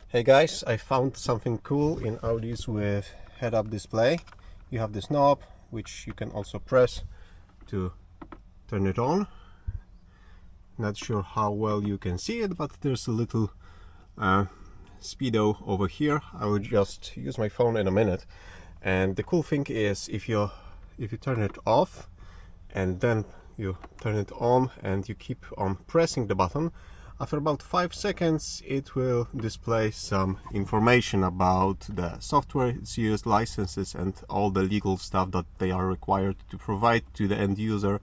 Hey guys, I found something cool in Audis with head-up display. You have this knob which you can also press to turn it on. Not sure how well you can see it, but there's a little speedo over here. I will just use my phone in a minute. And the cool thing is if you turn it off and then you turn it on and you keep on pressing the button, after about 5 seconds it will display some information about the software it's used, licenses, and all the legal stuff that they are required to provide to the end user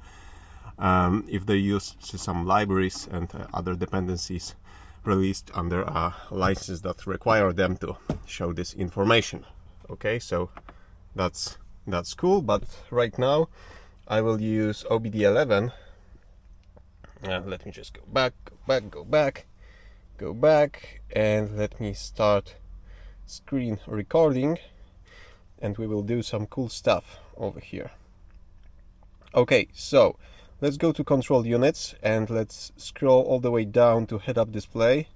if they use some libraries and other dependencies released under a license that require them to show this information. Okay, so that's cool, but right now I will use OBDeleven. Let me just go back, and let me start screen recording, and we will do some cool stuff over here. Okay, so let's go to control units and let's scroll all the way down to head-up display.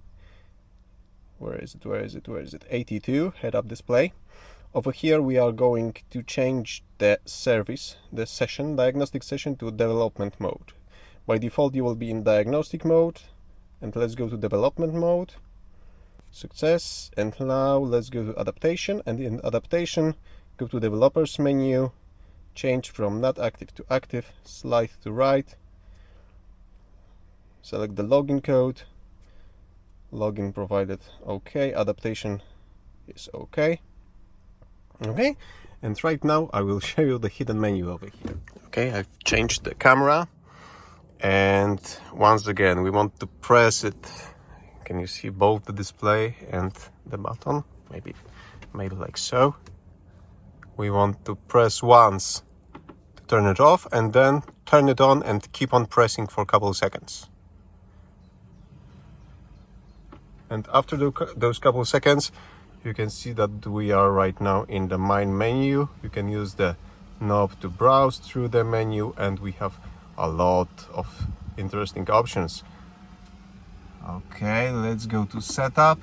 Where is it? 82, head-up display. Over here we are going to change the service, the session, diagnostic session, to development mode. By default you will be in diagnostic mode, and let's go to development mode. Success. And now let's go to adaptation, and in adaptation go to developers menu, change from not active to active, slide to right, select the login code, login provided, okay, adaptation is okay. Okay, and right now I will show you the hidden menu over here. Okay, I've changed the camera, and once again we want to press it. Can you see both the display and the button? Maybe like so. We want to press once to turn it off, and then turn it on and keep on pressing for a couple of seconds. And after those couple of seconds, you can see that we are right now in the main menu. You can use the knob to browse through the menu, and we have a lot of interesting options. Okay, let's go to setup.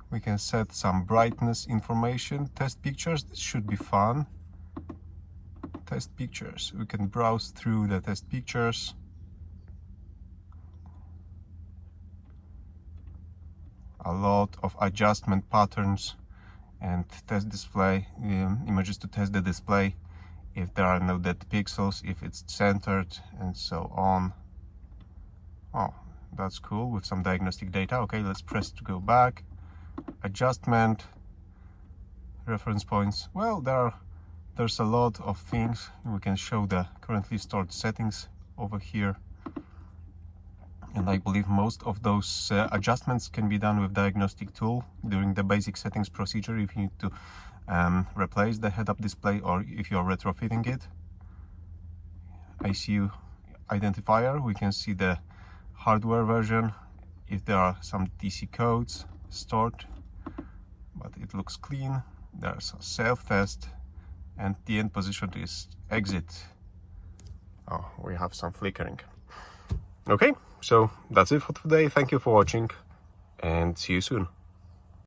We can set some brightness information, test pictures. This should be fun. Test pictures. We can browse through the test pictures. A lot of adjustment patterns and test display images to test the display if there are no dead pixels, if it's centered, and so on. Oh, that's cool, with some diagnostic data. Okay, let's press to go back. Adjustment, reference points. Well, there's a lot of things. We can show the currently stored settings over here, and I believe most of those adjustments can be done with diagnostic tool during the basic settings procedure if you need to replace the head-up display or if you're retrofitting it. ICU identifier, we can see the hardware version, if there are some DC codes stored, but it looks clean. There's a self-test, and the end position is exit. Oh, we have some flickering. Okay, so that's it for today. Thank you for watching, and see you soon.